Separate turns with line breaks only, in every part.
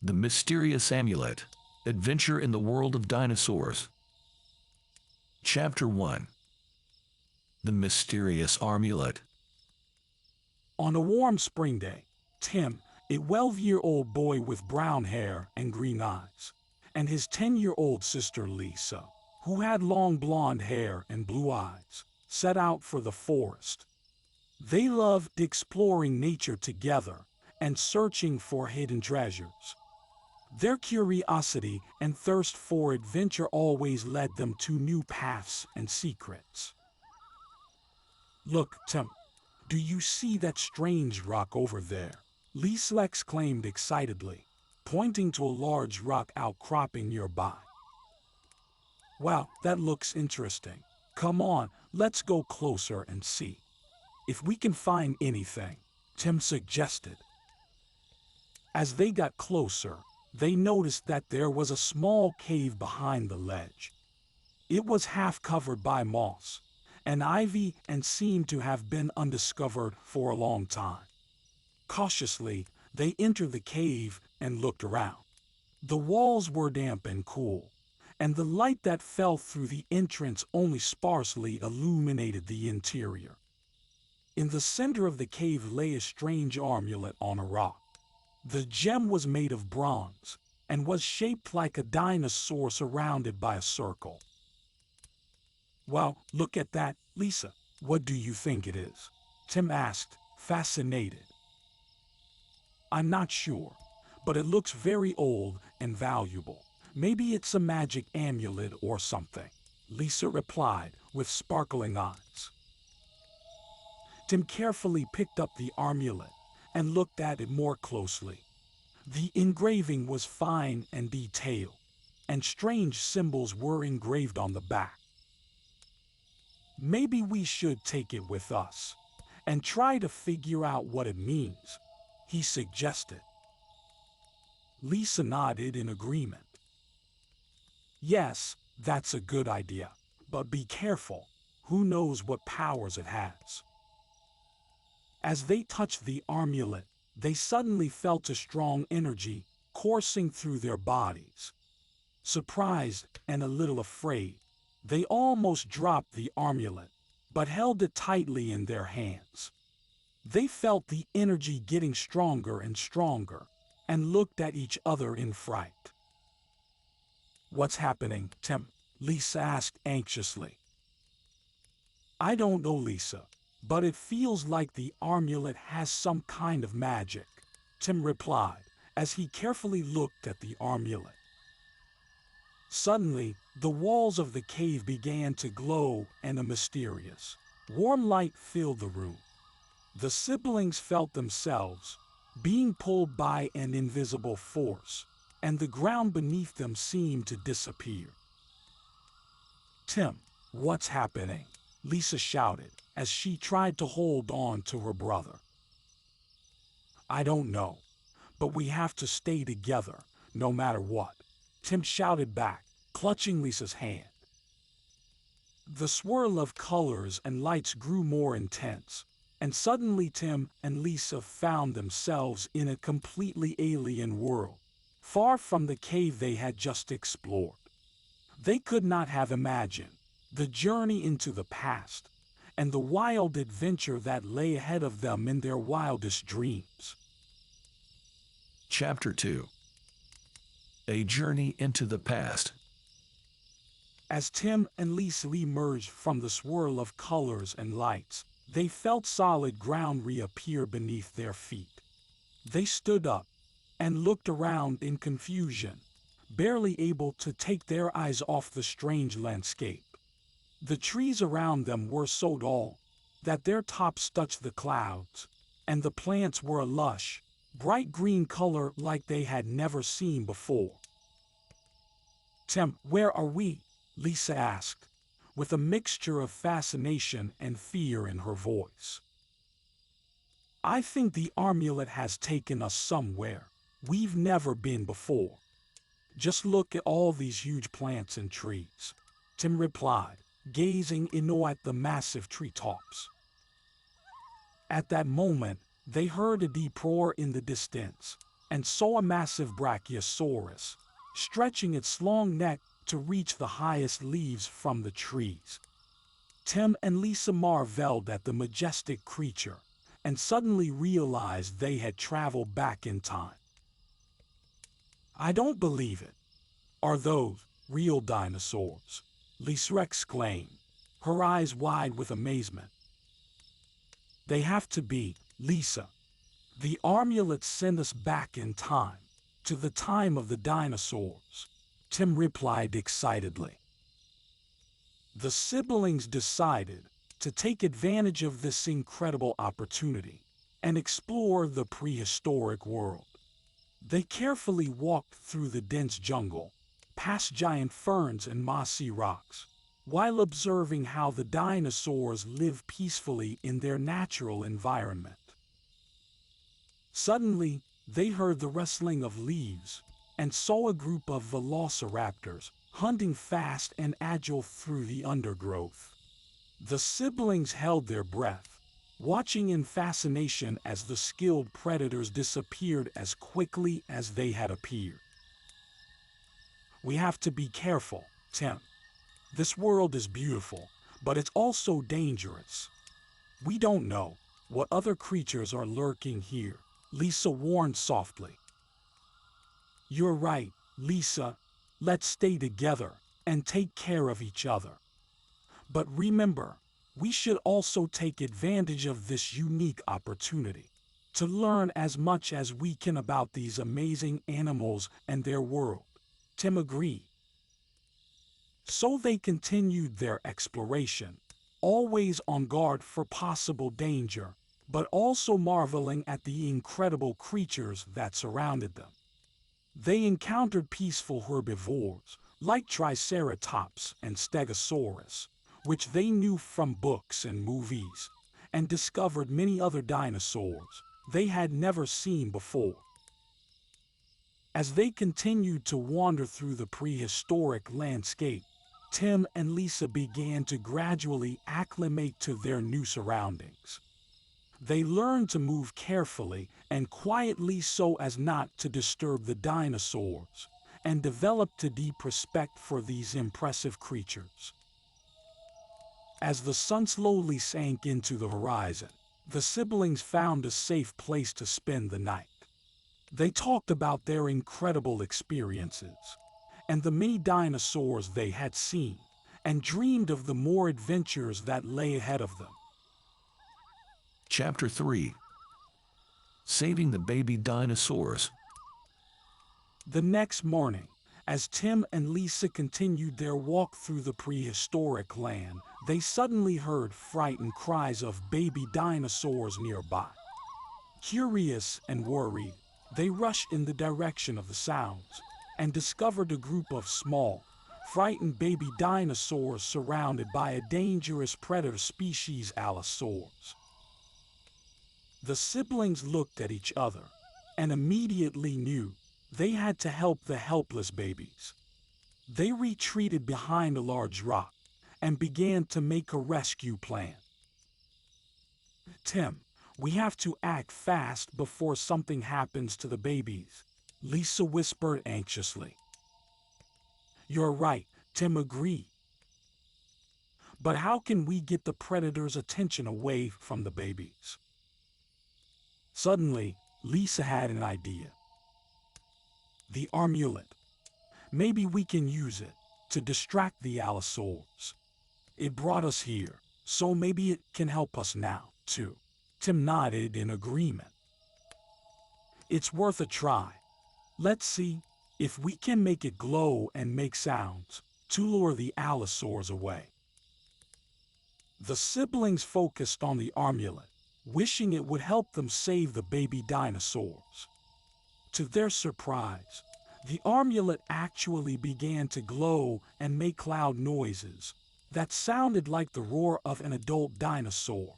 The Mysterious Amulet. Adventure in the World of Dinosaurs. Chapter 1. The Mysterious Amulet.
On a warm spring day, Tim, a 12-year-old boy with brown hair and green eyes, and his 10-year-old sister Lisa, who had long blonde hair and blue eyes, set out for the forest. They loved exploring nature together and searching for hidden treasures. Their curiosity and thirst for adventure always led them to new paths and secrets. "Look, Tim, do you see that strange rock over there?" Lisa exclaimed excitedly, pointing to a large rock outcropping nearby. "Wow, that looks interesting. Come on, let's go closer and see if we can find anything," Tim suggested. As they got closer, they noticed that there was a small cave behind the ledge. It was half covered by moss and ivy and seemed to have been undiscovered for a long time. Cautiously, they entered the cave and looked around. The walls were damp and cool, and the light that fell through the entrance only sparsely illuminated the interior. In the center of the cave lay a strange amulet on a rock. The gem was made of bronze and was shaped like a dinosaur surrounded by a circle. "Well, look at that, Lisa. What do you think it is?" Tim asked, fascinated. "I'm not sure, but it looks very old and valuable. Maybe it's a magic amulet or something," Lisa replied with sparkling eyes. Tim carefully picked up the amulet and looked at it more closely. The engraving was fine and detailed, and strange symbols were engraved on the back. "Maybe we should take it with us and try to figure out what it means," he suggested. Lisa nodded in agreement. "Yes, that's a good idea, but be careful. Who knows what powers it has?" As they touched the amulet, they suddenly felt a strong energy coursing through their bodies. Surprised and a little afraid, they almost dropped the amulet, but held it tightly in their hands. They felt the energy getting stronger and stronger, and looked at each other in fright. "What's happening, Tim?" Lisa asked anxiously. "I don't know, Lisa, but it feels like the amulet has some kind of magic," Tim replied as he carefully looked at the amulet. Suddenly, the walls of the cave began to glow and a mysterious, warm light filled the room. The siblings felt themselves being pulled by an invisible force, and the ground beneath them seemed to disappear. "Tim, what's happening?" Lisa shouted as she tried to hold on to her brother. "I don't know, but we have to stay together no matter what," Tim shouted back, clutching Lisa's hand. The swirl of colors and lights grew more intense, and suddenly Tim and Lisa found themselves in a completely alien world, far from the cave they had just explored. They could not have imagined the journey into the past and the wild adventure that lay ahead of them in their wildest dreams.
Chapter 2. A Journey into the Past.
As Tim and Lisa emerged from the swirl of colors and lights, they felt solid ground reappear beneath their feet. They stood up and looked around in confusion, barely able to take their eyes off the strange landscape. The trees around them were so tall that their tops touched the clouds, and the plants were a lush, bright green color like they had never seen before. "Tim, where are we?" Lisa asked, with a mixture of fascination and fear in her voice. "I think the amulet has taken us somewhere we've never been before. Just look at all these huge plants and trees," Tim replied, gazing in awe at the massive treetops. At that moment, they heard a deep roar in the distance, and saw a massive brachiosaurus, stretching its long neck to reach the highest leaves from the trees. Tim and Lisa marveled at the majestic creature and suddenly realized they had traveled back in time. "I don't believe it. Are those real dinosaurs?" Lisa exclaimed, her eyes wide with amazement. "They have to be, Lisa. The armulet sent us back in time, to the time of the dinosaurs," Tim replied excitedly. The siblings decided to take advantage of this incredible opportunity and explore the prehistoric world. They carefully walked through the dense jungle, past giant ferns and mossy rocks, while observing how the dinosaurs lived peacefully in their natural environment. Suddenly, they heard the rustling of leaves and saw a group of velociraptors hunting fast and agile through the undergrowth. The siblings held their breath, watching in fascination as the skilled predators disappeared as quickly as they had appeared. "We have to be careful, Tim. This world is beautiful, but it's also dangerous. We don't know what other creatures are lurking here," Lisa warned softly. "You're right, Lisa. Let's stay together and take care of each other. But remember, we should also take advantage of this unique opportunity to learn as much as we can about these amazing animals and their world," Tim agreed. So they continued their exploration, always on guard for possible danger, but also marveling at the incredible creatures that surrounded them. They encountered peaceful herbivores, like Triceratops and Stegosaurus, which they knew from books and movies, and discovered many other dinosaurs they had never seen before. As they continued to wander through the prehistoric landscape, Tim and Lisa began to gradually acclimate to their new surroundings. They learned to move carefully and quietly so as not to disturb the dinosaurs, and developed a deep respect for these impressive creatures. As the sun slowly sank into the horizon, the siblings found a safe place to spend the night. They talked about their incredible experiences and the many dinosaurs they had seen, and dreamed of the more adventures that lay ahead of them.
Chapter 3. Saving the baby dinosaurs.
The next morning, as Tim and Lisa continued their walk through the prehistoric land, they suddenly heard frightened cries of baby dinosaurs nearby. Curious and worried, they rushed in the direction of the sounds and discovered a group of small, frightened baby dinosaurs surrounded by a dangerous predator species, Allosaurs. The siblings looked at each other and immediately knew they had to help the helpless babies. They retreated behind a large rock and began to make a rescue plan. "Tim, we have to act fast before something happens to the babies," Lisa whispered anxiously. "You're right," Tim agreed. "But how can we get the predator's attention away from the babies?" Suddenly, Lisa had an idea. "The armulet. Maybe we can use it to distract the Allosaurs. It brought us here, so maybe it can help us now, too." Tim nodded in agreement. "It's worth a try. Let's see if we can make it glow and make sounds to lure the Allosaurs away." The siblings focused on the armulet, wishing it would help them save the baby dinosaurs. To their surprise, the armulet actually began to glow and make loud noises that sounded like the roar of an adult dinosaur.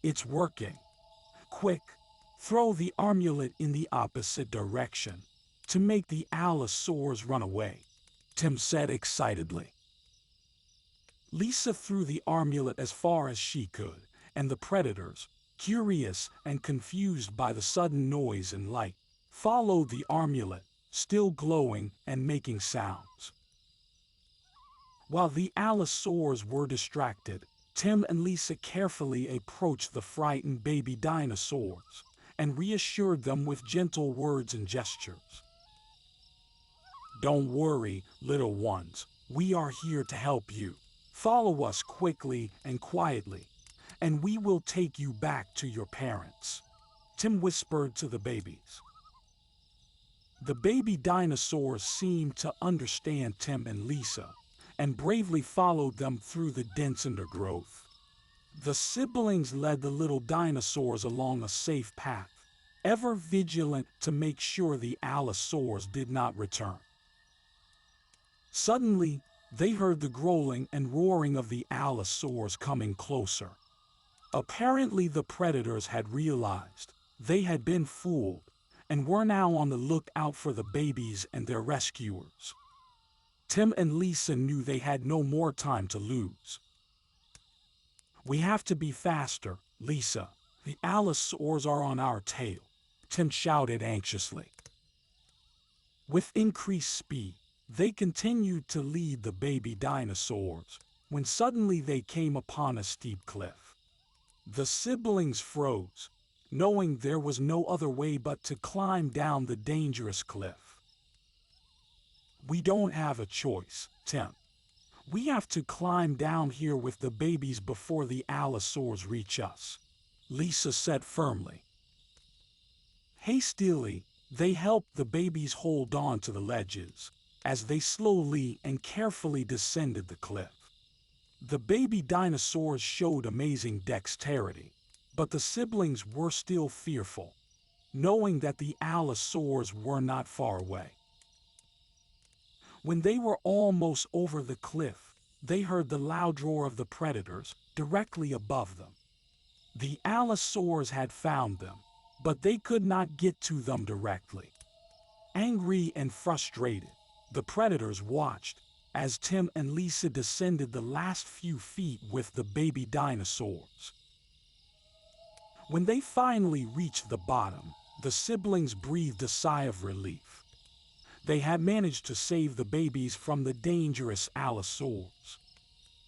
"It's working. Quick, throw the armulet in the opposite direction to make the Allosaurs run away," Tim said excitedly. Lisa threw the armulet as far as she could, and the predators, Curious and confused by the sudden noise and light, followed the armulet, still glowing and making sounds. While the allosaurs were distracted, Tim and Lisa carefully approached the frightened baby dinosaurs and reassured them with gentle words and gestures. "Don't worry, little ones, we are here to help you. Follow us quickly and quietly, and we will take you back to your parents," Tim whispered to the babies. The baby dinosaurs seemed to understand Tim and Lisa and bravely followed them through the dense undergrowth. The siblings led the little dinosaurs along a safe path, ever vigilant to make sure the allosaurs did not return. Suddenly, they heard the growling and roaring of the allosaurs coming closer. Apparently, the predators had realized they had been fooled and were now on the lookout for the babies and their rescuers. Tim and Lisa knew they had no more time to lose. "We have to be faster, Lisa. The allosaurs are on our tail," Tim shouted anxiously. With increased speed, they continued to lead the baby dinosaurs when suddenly they came upon a steep cliff. The siblings froze, knowing there was no other way but to climb down the dangerous cliff. "We don't have a choice, Tim. We have to climb down here with the babies before the allosaurs reach us," Lisa said firmly. Hastily, they helped the babies hold on to the ledges as they slowly and carefully descended the cliff. The baby dinosaurs showed amazing dexterity, but the siblings were still fearful, knowing that the allosaurs were not far away. When they were almost over the cliff, they heard the loud roar of the predators directly above them. The allosaurs had found them, but they could not get to them directly. Angry and frustrated, the predators watched as Tim and Lisa descended the last few feet with the baby dinosaurs. When they finally reached the bottom, the siblings breathed a sigh of relief. They had managed to save the babies from the dangerous allosaurs.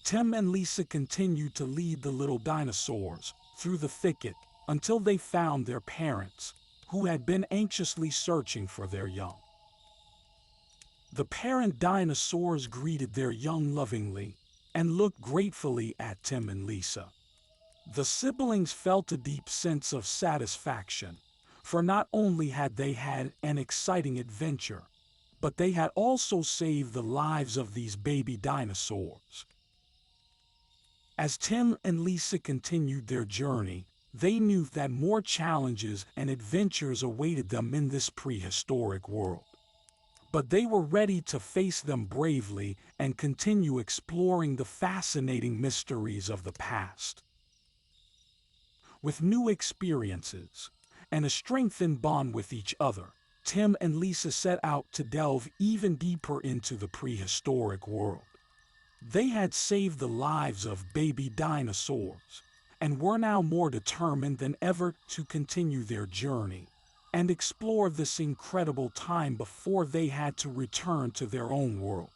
Tim and Lisa continued to lead the little dinosaurs through the thicket until they found their parents, who had been anxiously searching for their young. The parent dinosaurs greeted their young lovingly and looked gratefully at Tim and Lisa. The siblings felt a deep sense of satisfaction, for not only had they had an exciting adventure, but they had also saved the lives of these baby dinosaurs. As Tim and Lisa continued their journey, they knew that more challenges and adventures awaited them in this prehistoric world. But they were ready to face them bravely and continue exploring the fascinating mysteries of the past. With new experiences and a strengthened bond with each other, Tim and Lisa set out to delve even deeper into the prehistoric world. They had saved the lives of baby dinosaurs and were now more determined than ever to continue their journey and explore this incredible time before they had to return to their own world.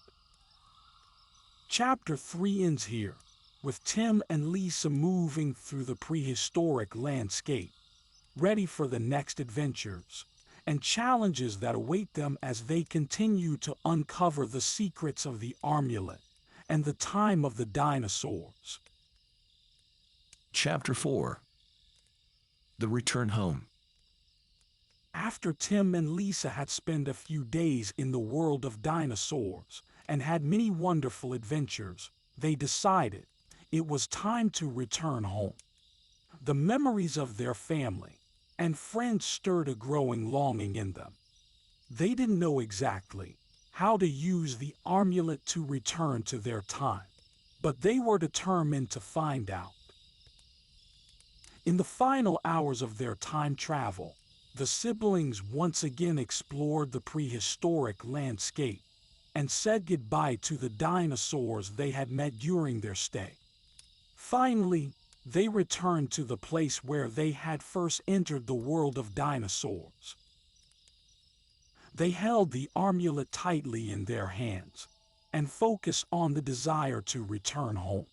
Chapter 3 ends here, with Tim and Lisa moving through the prehistoric landscape, ready for the next adventures and challenges that await them as they continue to uncover the secrets of the armulet and the time of the dinosaurs.
Chapter 4. The Return Home.
After Tim and Lisa had spent a few days in the world of dinosaurs and had many wonderful adventures, they decided it was time to return home. The memories of their family and friends stirred a growing longing in them. They didn't know exactly how to use the armulet to return to their time, but they were determined to find out. In the final hours of their time travel, the siblings once again explored the prehistoric landscape and said goodbye to the dinosaurs they had met during their stay. Finally, they returned to the place where they had first entered the world of dinosaurs. They held the armulet tightly in their hands and focused on the desire to return home.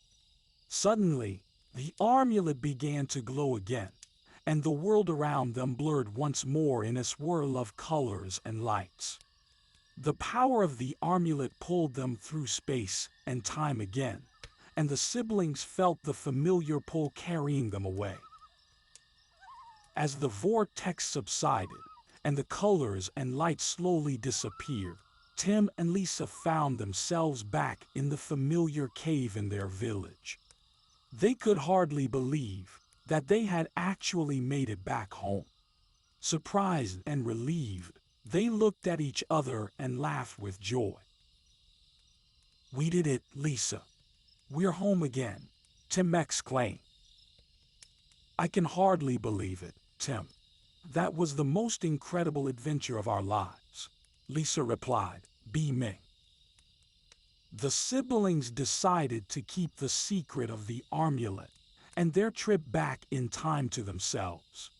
Suddenly, the armulet began to glow again, and the world around them blurred once more in a swirl of colors and lights. The power of the amulet pulled them through space and time again, and the siblings felt the familiar pull carrying them away. As the vortex subsided and the colors and lights slowly disappeared, Tim and Lisa found themselves back in the familiar cave in their village. They could hardly believe that they had actually made it back home. Surprised and relieved, they looked at each other and laughed with joy. "We did it, Lisa. We're home again," Tim exclaimed. "I can hardly believe it, Tim. That was the most incredible adventure of our lives," Lisa replied, beaming. The siblings decided to keep the secret of the amulet and their trip back in time to themselves.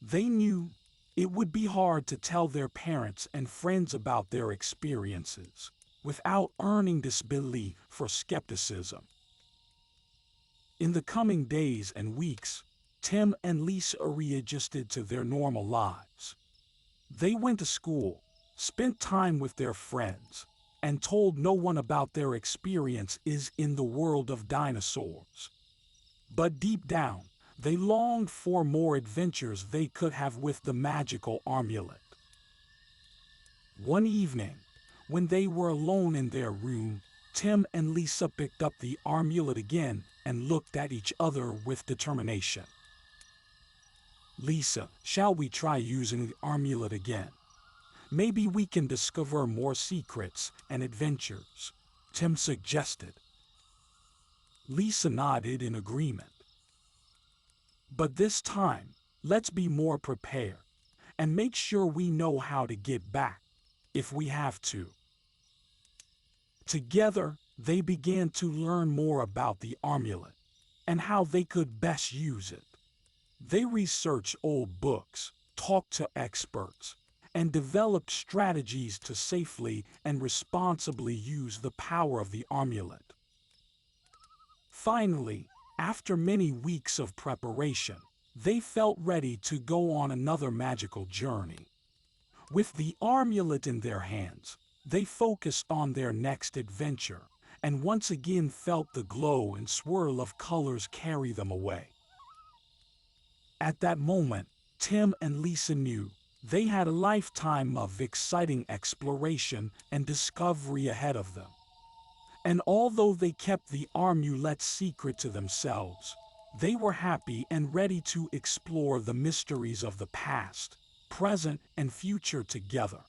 They knew it would be hard to tell their parents and friends about their experiences without earning disbelief for skepticism. In the coming days and weeks, Tim and Lisa readjusted to their normal lives. They went to school, spent time with their friends, and told no one about their experiences in the world of dinosaurs. But deep down, they longed for more adventures they could have with the magical amulet. One evening, when they were alone in their room, Tim and Lisa picked up the amulet again and looked at each other with determination. "Lisa, shall we try using the amulet again? Maybe we can discover more secrets and adventures," Tim suggested. Lisa nodded in agreement. "But this time, let's be more prepared and make sure we know how to get back if we have to." Together, they began to learn more about the amulet and how they could best use it. They researched old books, talked to experts, and developed strategies to safely and responsibly use the power of the amulet. Finally, after many weeks of preparation, they felt ready to go on another magical journey. With the amulet in their hands, they focused on their next adventure and once again felt the glow and swirl of colors carry them away. At that moment, Tim and Lisa knew they had a lifetime of exciting exploration and discovery ahead of them. And although they kept the amulet secret to themselves, they were happy and ready to explore the mysteries of the past, present, and future together.